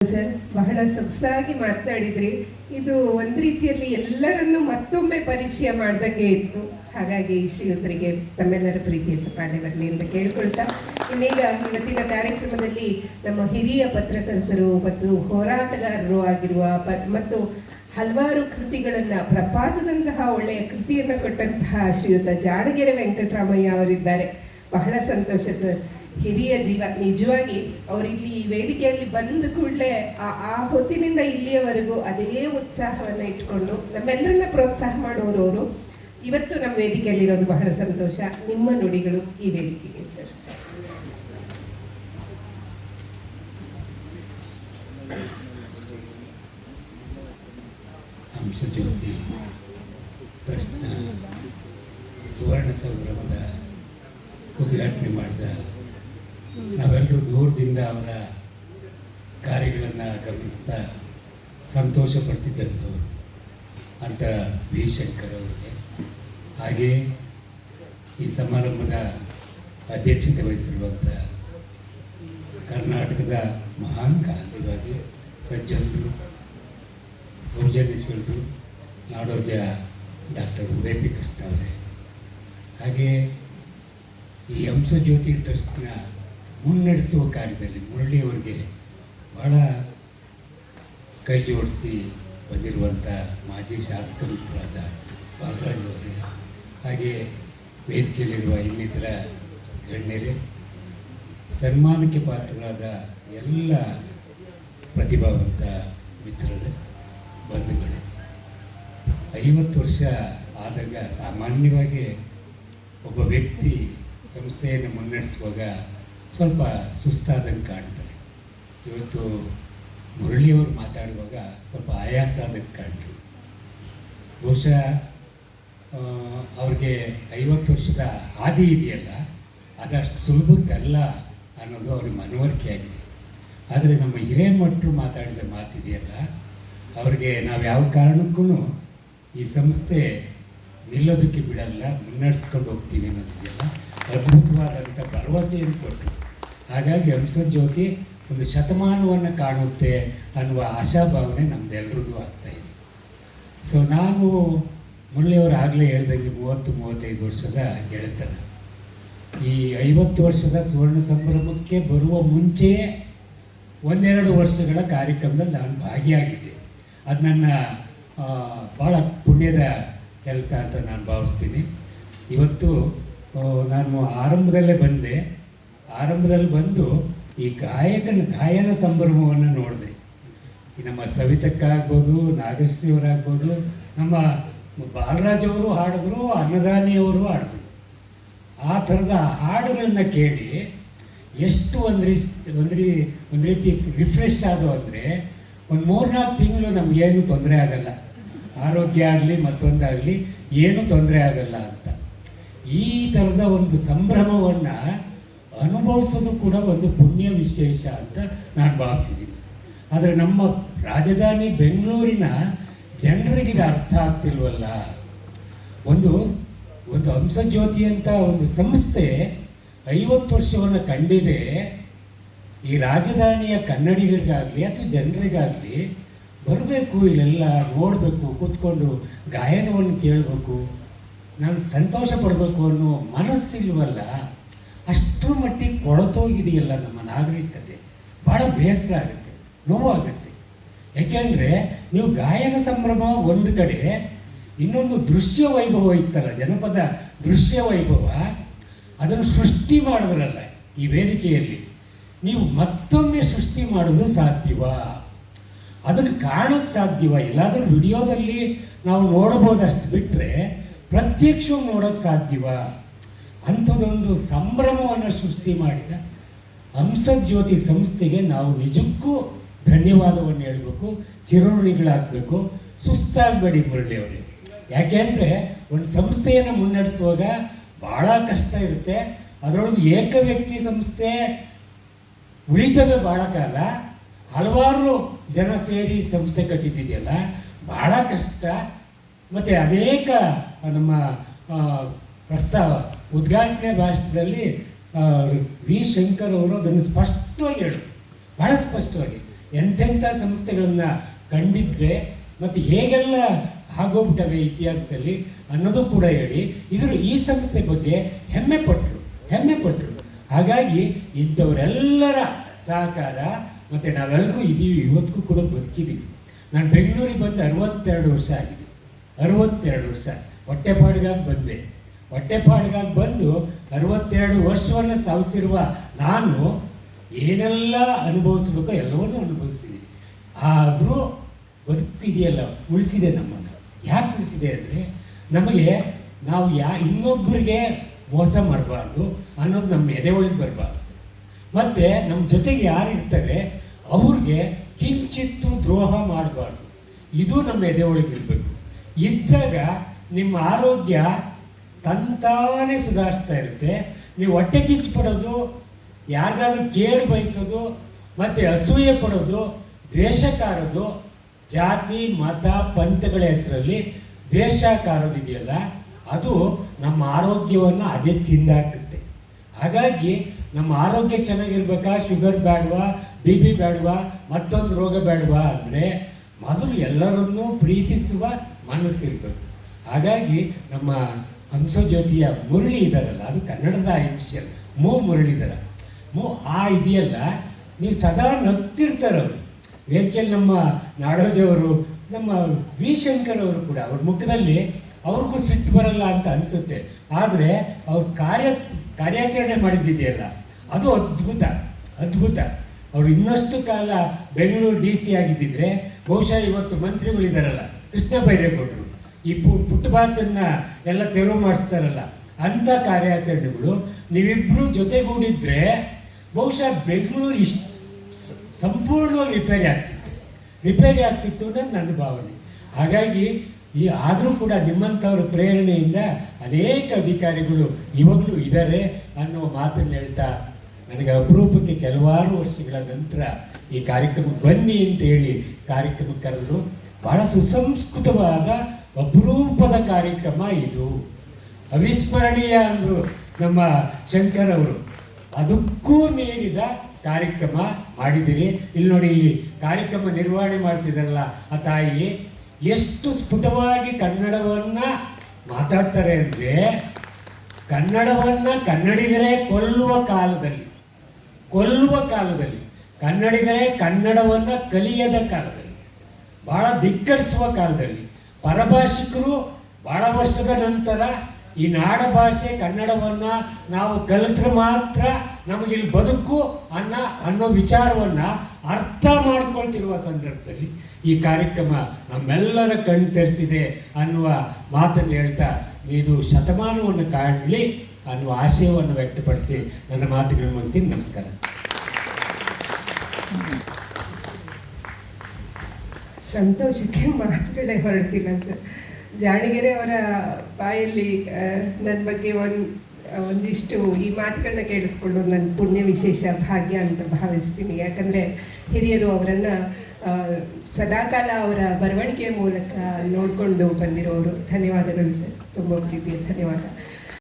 Sir, ಬಹಳ ಸೊಗಸಾಗಿ ಮಾತನಾಡಿದ್ರಿ. ಇದು ಒಂದು ರೀತಿಯಲ್ಲಿ ಎಲ್ಲರನ್ನೂ ಮತ್ತೊಮ್ಮೆ ಪರಿಚಯ ಮಾಡ್ದಂಗೆ ಇತ್ತು. ಹಾಗಾಗಿ ಶ್ರೀಯುತರಿಗೆ ತಮ್ಮೆಲ್ಲರ ಪ್ರೀತಿಯ ಚಪ್ಪಾಳೆ ಬರಲಿ ಅಂತ ಕೇಳ್ಕೊಳ್ತಾ, ಇನ್ನೀಗ ಇವತ್ತಿನ ಕಾರ್ಯಕ್ರಮದಲ್ಲಿ ನಮ್ಮ ಹಿರಿಯ ಪತ್ರಕರ್ತರು ಮತ್ತು ಹೋರಾಟಗಾರರು ಆಗಿರುವ ಮತ್ತು ಹಲವಾರು ಕೃತಿಗಳನ್ನು ಪ್ರಪಾತದಂತಹ ಒಳ್ಳೆಯ ಕೃತಿಯನ್ನು ಕೊಟ್ಟಂತಹ ಶ್ರೀಯುತ ಜಾಡಗೆರೆ ವೆಂಕಟರಾಮಯ್ಯ ಅವರಿದ್ದಾರೆ. ಬಹಳ ಸಂತೋಷ ಸರ್. ಹಿರಿಯ ಜೀವ ನಿಜವಾಗಿ ಅವರಿಲ್ಲಿ ಈ ವೇದಿಕೆಯಲ್ಲಿ ಬಂದ ಕೂಡಲೇ ಆ ಹೊತ್ತಿನಿಂದ ಇಲ್ಲಿಯವರೆಗೂ ಅದೇ ಉತ್ಸಾಹವನ್ನು ಇಟ್ಕೊಂಡು ನಮ್ಮೆಲ್ಲರನ್ನ ಪ್ರೋತ್ಸಾಹ ಮಾಡೋರು ಅವರು. ಇವತ್ತು ನಮ್ಮ ವೇದಿಕೆಯಲ್ಲಿರೋದು ಬಹಳ ಸಂತೋಷ. ನಿಮ್ಮ ನುಡಿಗಳು ಈ ವೇದಿಕೆಗೆ ಸರ್. ಹಂಸಜ್ಯೋತಿ ಟ್ರಸ್ಟ್ನ ಸುವರ್ಣ ಸಂಭ್ರಮದ ಉದ್ಘಾಟನೆ ಮಾಡಿದ ನಾವೆಲ್ಲರೂ ದೂರದಿಂದ ಅವರ ಕಾರ್ಯಗಳನ್ನು ಗಮನಿಸ್ತಾ ಸಂತೋಷ ಪಡ್ತಿದ್ದಂಥವ್ರು ಅಂತ ವಿ ಶಂಕರ್ ಅವರಿಗೆ, ಹಾಗೆ ಈ ಸಮಾರಂಭದ ಅಧ್ಯಕ್ಷತೆ ವಹಿಸಿರುವಂಥ ಕರ್ನಾಟಕದ ಮಹಾನ್ ಗಾಂಧಿವಾದಿ ಸಜ್ಜನರು, ಸೌಜನ್ಯಶೀಲರು, ನಾಡೋಜ ಡಾಕ್ಟರ್ ಉದಯ ಪಿ ಕೃಷ್ಣ ಅವರೇ, ಹಾಗೆ ಈ ಹಂಸಜ್ಯೋತಿ ಟ್ರಸ್ಟ್ನ ಮುನ್ನಡೆಸುವ ಕಾರ್ಯದಲ್ಲಿ ಮುರಳಿಯವರಿಗೆ ಬಹಳ ಕೈ ಜೋಡಿಸಿ ಬಂದಿರುವಂಥ ಮಾಜಿ ಶಾಸಕ ಮಿತ್ರರಾದ ಬಾಲರಾಜ್ ಅವರೇ, ಹಾಗೆ ವೇದಿಕೆಯಲ್ಲಿರುವ ಇನ್ನಿತರ ಗಣ್ಯರೇ, ಸನ್ಮಾನಕ್ಕೆ ಪಾತ್ರರಾದ ಎಲ್ಲ ಪ್ರತಿಭಾವಂತ ಮಿತ್ರರೇ, ಬಂಧುಗಳೇ, 50 ವರ್ಷ ಆದಾಗ ಸಾಮಾನ್ಯವಾಗಿ ಒಬ್ಬ ವ್ಯಕ್ತಿ ಸಂಸ್ಥೆಯನ್ನು ಮುನ್ನಡೆಸುವಾಗ ಸ್ವಲ್ಪ ಸುಸ್ತಾದಂಗೆ ಕಾಣ್ತಾರೆ. ಇವತ್ತು ಮುರಳಿಯವರು ಮಾತಾಡುವಾಗ ಸ್ವಲ್ಪ ಆಯಾಸ ಆದಂಗೆ ಕಾಣ್ತು. ಬಹುಶಃ ಅವ್ರಿಗೆ 50 ವರ್ಷದ ಹಾದಿ ಇದೆಯಲ್ಲ, ಅದಷ್ಟು ಸುಲಭದ್ದಲ್ಲ ಅನ್ನೋದು ಅವ್ರಿಗೆ ಮನವರಿಕೆ ಆಗಿದೆ. ಆದರೆ ನಮ್ಮ ಹಿರೇಮಠರು ಮಾತಾಡಿದ ಮಾತಿದೆಯಲ್ಲ, ಅವ್ರಿಗೆ ನಾವು ಯಾವ ಕಾರಣಕ್ಕೂ ಈ ಸಂಸ್ಥೆ ನಿಲ್ಲೋದಕ್ಕೆ ಬಿಡಲ್ಲ, ಮುನ್ನಡೆಸ್ಕೊಂಡು ಹೋಗ್ತೀವಿ ಅನ್ನೋದಿದೆಯಲ್ಲ, ಅದ್ಭುತವಾದಂಥ ಭರವಸೆಯನ್ನು ಕೊಟ್ಟರು. ಹಾಗಾಗಿ ಹಂಸಜ್ಯೋತಿ ಒಂದು ಶತಮಾನವನ್ನು ಕಾಣುತ್ತೆ ಅನ್ನುವ ಆಶಾಭಾವನೆ ನಮ್ಮದೆಲ್ಲರದ್ದು ಆಗ್ತಾಯಿದೆ. ಸೊ ನಾನು ಮುರಳಿಯವರು ಆಗಲೇ ಹೇಳ್ದಂಗೆ 30-35 ವರ್ಷದ ಗೆಳೆತನ. ಈ 50 ವರ್ಷದ ಸುವರ್ಣ ಸಂಭ್ರಮಕ್ಕೆ ಬರುವ ಮುಂಚೆಯೇ 1-2 ವರ್ಷಗಳ ಕಾರ್ಯಕ್ರಮದಲ್ಲಿ ನಾನು ಭಾಗಿಯಾಗಿದ್ದೆ. ಅದು ನನ್ನ ಭಾಳ ಪುಣ್ಯದ ಕೆಲಸ ಅಂತ ನಾನು ಭಾವಿಸ್ತೀನಿ. ಇವತ್ತು ನಾನು ಆರಂಭದಲ್ಲಿ ಬಂದು ಈ ಗಾಯನ ಸಂಭ್ರಮವನ್ನು ನೋಡಿದೆ. ಈ ನಮ್ಮ ಸವಿತಕ್ಕಾಗ್ಬೋದು, ನಾಗಶ್ರೀಯವರಾಗ್ಬೋದು, ನಮ್ಮ ಬಾಲರಾಜ್ ಅವರು ಹಾಡಿದ್ರು, ಅನ್ನದಾನಿಯವರು ಹಾಡಿದ್ರು. ಆ ಥರದ ಹಾಡುಗಳನ್ನ ಕೇಳಿ ಎಷ್ಟು ಒಂದು ರೀತಿ ರಿಫ್ರೆಶ್ ಆದವು ಅಂದರೆ, ಒಂದು 3-4 ತಿಂಗಳು ನಮಗೇನು ತೊಂದರೆ ಆಗಲ್ಲ, ಆರೋಗ್ಯ ಆಗಲಿ ಮತ್ತೊಂದಾಗಲಿ ಏನೂ ತೊಂದರೆ ಆಗಲ್ಲ ಅಂತ. ಈ ಥರದ ಒಂದು ಸಂಭ್ರಮವನ್ನು ಅನುಭವಿಸೋದು ಕೂಡ ಒಂದು ಪುಣ್ಯ ವಿಶೇಷ ಅಂತ ನಾನು ಭಾವಿಸಿದ್ದೀನಿ. ಆದರೆ ನಮ್ಮ ರಾಜಧಾನಿ ಬೆಂಗಳೂರಿನ ಜನರಿಗೆ ಇದು ಅರ್ಥ ಆಗ್ತಿಲ್ವಲ್ಲ. ಒಂದು ಹಂಸಜ್ಯೋತಿ ಅಂತ ಒಂದು ಸಂಸ್ಥೆ 50 ವರ್ಷವನ್ನು ಕಂಡಿದೆ. ಈ ರಾಜಧಾನಿಯ ಕನ್ನಡಿಗರಿಗಾಗಲಿ ಅಥವಾ ಜನರಿಗಾಗಲಿ ಬರಬೇಕು, ಇಲ್ಲೆಲ್ಲ ನೋಡಬೇಕು, ಕೂತ್ಕೊಂಡು ಗಾಯನವನ್ನು ಕೇಳಬೇಕು, ನಾನು ಸಂತೋಷ ಪಡಬೇಕು ಅನ್ನೋ ಮನಸ್ಸಿಲ್ವಲ್ಲ. ಅಷ್ಟರ ಮಟ್ಟಿಗೆ ಕೊಳತೋಗಿದೆಯಲ್ಲ ನಮ್ಮ ನಾಗರಿಕತೆ. ಭಾಳ ಬೇಸರ ಆಗುತ್ತೆ, ನೋವಾಗುತ್ತೆ. ಯಾಕೆಂದರೆ ನೀವು ಗಾಯನ ಸಂಭ್ರಮ ಒಂದು ಕಡೆ, ಇನ್ನೊಂದು ದೃಶ್ಯ ವೈಭವ ಇತ್ತಲ್ಲ, ಜನಪದ ದೃಶ್ಯ ವೈಭವ, ಅದನ್ನು ಸೃಷ್ಟಿ ಮಾಡಿದ್ರಲ್ಲ ಈ ವೇದಿಕೆಯಲ್ಲಿ. ನೀವು ಮತ್ತೊಮ್ಮೆ ಸೃಷ್ಟಿ ಮಾಡೋದು ಸಾಧ್ಯವಾ? ಅದನ್ನು ಕಾಣೋಕ್ಕೆ ಸಾಧ್ಯವ? ಎಲ್ಲಾದರೂ ವಿಡಿಯೋದಲ್ಲಿ ನಾವು ನೋಡ್ಬೋದಷ್ಟು ಬಿಟ್ಟರೆ ಪ್ರತ್ಯಕ್ಷವಾಗಿ ನೋಡೋಕ್ಕೆ ಸಾಧ್ಯವ? ಅಂಥದ್ದೊಂದು ಸಂಭ್ರಮವನ್ನು ಸೃಷ್ಟಿ ಮಾಡಿದ ಹಂಸಜ್ಯೋತಿ ಸಂಸ್ಥೆಗೆ ನಾವು ನಿಜಕ್ಕೂ ಧನ್ಯವಾದವನ್ನು ಹೇಳಬೇಕು, ಚಿರಋಣಿಗಳಾಗಬೇಕು. ಸುಸ್ತಾಗಬೇಡಿ ಮುರಳಿಯವರೇ. ಯಾಕೆಂದರೆ ಒಂದು ಸಂಸ್ಥೆಯನ್ನು ಮುನ್ನಡೆಸುವಾಗ ಭಾಳ ಕಷ್ಟ ಇರುತ್ತೆ. ಅದರೊಳಗೆ ಏಕ ವ್ಯಕ್ತಿ ಸಂಸ್ಥೆ ಉಳಿತವೆ ಭಾಳ ಕಾಲ, ಹಲವಾರು ಜನ ಸೇರಿ ಸಂಸ್ಥೆ ಕಟ್ಟಿದ್ದಿದೆಯಲ್ಲ, ಭಾಳ ಕಷ್ಟ. ಮತ್ತು ಅನೇಕ ನಮ್ಮ ಪ್ರಸ್ತಾವ ಉದ್ಘಾಟನೆ ಭಾಷಣದಲ್ಲಿ ವಿ ಶಂಕರ್ ಅವರು ಅದನ್ನು ಸ್ಪಷ್ಟವಾಗಿ ಹೇಳು, ಭಾಳ ಸ್ಪಷ್ಟವಾಗಿ ಎಂತೆಂಥ ಸಂಸ್ಥೆಗಳನ್ನ ಕಂಡಿದ್ದೆ ಮತ್ತು ಹೇಗೆಲ್ಲ ಆಗೋಗ್ಬಿಟ್ಟವೆ ಇತಿಹಾಸದಲ್ಲಿ ಅನ್ನೋದು ಕೂಡ ಹೇಳಿ ಈ ಸಂಸ್ಥೆ ಬಗ್ಗೆ ಹೆಮ್ಮೆ ಪಟ್ಟರು. ಹಾಗಾಗಿ ಇಂಥವರೆಲ್ಲರ ಸಹಕಾರ ಮತ್ತು ನಾವೆಲ್ಲರೂ ಇದ್ದೀವಿ, ಇವತ್ತಿಗೂ ಕೂಡ ಬದುಕಿದ್ದೀವಿ. ನಾನು ಬೆಂಗಳೂರಿಗೆ ಬಂದು 62 ವರ್ಷ ಆಗಿದೆ. 62 ವರ್ಷ ಹೊಟ್ಟೆಪಾಡಿಗಾಗಿ ಬಂದು 62 ವರ್ಷವನ್ನು ಸಾಗಿಸಿರುವ ನಾನು ಏನೆಲ್ಲ ಅನುಭವಿಸ್ಬೇಕೋ ಎಲ್ಲವನ್ನೂ ಅನುಭವಿಸಿದ್ದೀನಿ. ಆದರೂ ಬದುಕಿದೆಯಲ್ಲ ಉಳಿಸಿದೆ ನಮ್ಮನ್ನು. ಯಾಕೆ ಉಳಿಸಿದೆ ಅಂದರೆ ನಮಗೆ ನಾವು ಇನ್ನೊಬ್ಬರಿಗೆ ಮೋಸ ಮಾಡಬಾರ್ದು ಅನ್ನೋದು ನಮ್ಮ ಎದೆ ಒಳಗೆ ಬರಬಾರ್ದು. ಮತ್ತು ನಮ್ಮ ಜೊತೆಗೆ ಯಾರು ಇರ್ತಾರೆ ಅವ್ರಿಗೆ ಕಿಂಚಿತ್ತು ದ್ರೋಹ ಮಾಡಬಾರ್ದು. ಇದು ನಮ್ಮ ಎದೆ ಒಳಗೆ ಇರಬೇಕು. ಇದ್ದಾಗ ನಿಮ್ಮ ಆರೋಗ್ಯ ತಂತಾನೇ ಸುಧಾರಿಸ್ತಾ ಇರುತ್ತೆ. ನೀವು ಹೊಟ್ಟೆ ಕಿಚ್ಚು ಪಡೋದು, ಯಾರಿಗಾದ್ರೂ ಕೇಳು ಬಯಸೋದು, ಮತ್ತು ಅಸೂಯೆ ಪಡೋದು, ದ್ವೇಷ ಕಾರೋದು, ಜಾತಿ ಮತ ಪಂಥಗಳ ಹೆಸರಲ್ಲಿ ದ್ವೇಷ ಕಾರೋದಿದೆಯಲ್ಲ, ಅದು ನಮ್ಮ ಆರೋಗ್ಯವನ್ನು ಅದೇ ತಿಂದಾಕುತ್ತೆ. ಹಾಗಾಗಿ ನಮ್ಮ ಆರೋಗ್ಯ ಚೆನ್ನಾಗಿರ್ಬೇಕಾ, ಶುಗರ್ ಬೇಡವಾ, BP ಬೇಡವಾ, ಮತ್ತೊಂದು ರೋಗ ಬೇಡವಾ ಅಂದರೆ ಮೊದಲು ಎಲ್ಲರನ್ನೂ ಪ್ರೀತಿಸುವ ಮನಸ್ಸಿರಬೇಕು. ಹಾಗಾಗಿ ನಮ್ಮ ಹಂಸಜ್ಯೋತಿಯ ಮುರಳಿ ಇದ್ದಾರಲ್ಲ, ಅದು ಕನ್ನಡದ ಇನಿಷಿಯಲ್ ಮುರಳೀಧರ ಇದೆಯಲ್ಲ, ನೀವು ಸದಾ ನಗ್ತಿರ್ತಾರವರು. ವೇದಿಕೆಯಲ್ಲಿ ನಮ್ಮ ನಾಡೋಜವರು, ನಮ್ಮ ವಿ ಶಂಕರ್ ಅವರು ಕೂಡ ಅವ್ರ ಮುಖದಲ್ಲಿ ಅವ್ರಿಗೂ ಸಿಟ್ಟು ಬರಲ್ಲ ಅಂತ ಅನಿಸುತ್ತೆ. ಆದರೆ ಅವ್ರ ಕಾರ್ಯಾಚರಣೆ ಮಾಡಿದ್ದಿದೆಯಲ್ಲ, ಅದು ಅದ್ಭುತ. ಅವರು ಇನ್ನಷ್ಟು ಕಾಲ ಬೆಂಗಳೂರು DC ಆಗಿದ್ದಿದ್ರೆ ಬಹುಶಃ ಇವತ್ತು ಮಂತ್ರಿಗಳಿದ್ದಾರಲ್ಲ, ಕೃಷ್ಣ ಬೈರೇಗೌಡರು, ಈ ಫುಟ್ಪಾತನ್ನು ಎಲ್ಲ ತೆರವು ಮಾಡಿಸ್ತಾರಲ್ಲ, ಅಂಥ ಕಾರ್ಯಾಚರಣೆಗಳು ನೀವಿಬ್ಬರು ಜೊತೆಗೂಡಿದ್ರೆ ಬಹುಶಃ ಬೆಂಗಳೂರು ಇಷ್ಟು ಸಂಪೂರ್ಣವಾಗಿ ರಿಪೇರಿ ಆಗ್ತಿತ್ತು ಅನ್ನೋದು ನನ್ನ ಭಾವನೆ. ಹಾಗಾಗಿ ಆದರೂ ಕೂಡ ನಿಮ್ಮಂಥವ್ರ ಪ್ರೇರಣೆಯಿಂದ ಅನೇಕ ಅಧಿಕಾರಿಗಳು ಇವಾಗಲೂ ಇದ್ದಾರೆ ಅನ್ನುವ ಮಾತನ್ನು ಹೇಳ್ತಾ, ನನಗೆ ಅಪರೂಪಕ್ಕೆ ಕೆಲವಾರು ವರ್ಷಗಳ ನಂತರ ಈ ಕಾರ್ಯಕ್ರಮಕ್ಕೆ ಬನ್ನಿ ಅಂತ ಹೇಳಿ ಕಾರ್ಯಕ್ರಮಕ್ಕೆ ಕರೆದ್ರು. ಭಾಳ ಸುಸಂಸ್ಕೃತವಾದ ಅಪರೂಪದ ಕಾರ್ಯಕ್ರಮ ಇದು. ಅವಿಸ್ಮರಣೀಯ ಅಂದರು ನಮ್ಮ ಶಂಕರ್ ಅವರು. ಅದಕ್ಕೂ ಮೀರಿದ ಕಾರ್ಯಕ್ರಮ ಮಾಡಿದ್ದೀರಿ. ಇಲ್ಲಿ ನೋಡಿ, ಇಲ್ಲಿ ಕಾರ್ಯಕ್ರಮ ನಿರ್ವಹಣೆ ಮಾಡ್ತಿದ್ದಾರಲ್ಲ ಆ ತಾಯಿ, ಎಷ್ಟು ಸ್ಫುಟವಾಗಿ ಕನ್ನಡವನ್ನು ಮಾತಾಡ್ತಾರೆ ಅಂದರೆ, ಕನ್ನಡಿಗರೇ ಕೊಲ್ಲುವ ಕಾಲದಲ್ಲಿ ಕನ್ನಡಿಗರೇ ಕನ್ನಡವನ್ನು ಕಲಿಯದ ಕಾಲದಲ್ಲಿ, ಭಾಳ ಧಿಕ್ಕರಿಸುವ ಕಾಲದಲ್ಲಿ, ಪರಭಾಷಿಕರು ಭಾಳ ವರ್ಷದ ನಂತರ ಈ ನಾಡ ಭಾಷೆ ಕನ್ನಡವನ್ನು ನಾವು ಕಲಿತ್ರೆ ಮಾತ್ರ ನಮಗಿಲ್ಲಿ ಬದುಕು ಅನ್ನೋ ವಿಚಾರವನ್ನು ಅರ್ಥ ಮಾಡ್ಕೊಳ್ತಿರುವ ಸಂದರ್ಭದಲ್ಲಿ ಈ ಕಾರ್ಯಕ್ರಮ ನಮ್ಮೆಲ್ಲರ ಕಣ್ಣು ತೆರೆಸಿದೆ ಅನ್ನುವ ಮಾತನ್ನು ಹೇಳ್ತಾ, ಇದು ಶತಮಾನವನ್ನು ಕಾಣಲಿ ಅನ್ನುವ ಆಶಯವನ್ನು ವ್ಯಕ್ತಪಡಿಸಿ ನನ್ನ ಮಾತುಗಳನ್ನು ಮುಗಿಸ್ತೀನಿ. ನಮಸ್ಕಾರ. ಸಂತೋಷಕ್ಕೆ ಮಾತುಗಳೇ ಹೊರಡ್ತಿಲ್ಲ ಸರ್. ಜಾಣಗೆರೆ ಅವರ ಬಾಯಲ್ಲಿ ನನ್ನ ಬಗ್ಗೆ ಒಂದಿಷ್ಟು ಈ ಮಾತುಗಳನ್ನ ಕೇಳಿಸ್ಕೊಂಡು ನನ್ನ ಪುಣ್ಯ ವಿಶೇಷ ಭಾಗ್ಯ ಅಂತ ಭಾವಿಸ್ತೀನಿ. ಯಾಕಂದರೆ ಹಿರಿಯರು ಅವರನ್ನು ಸದಾಕಾಲ ಅವರ ಬರವಣಿಗೆಯ ಮೂಲಕ ನೋಡಿಕೊಂಡು ಬಂದಿರೋರು. ಧನ್ಯವಾದಗಳು ಸರ್, ತುಂಬ ಪ್ರೀತಿಯ ಧನ್ಯವಾದ.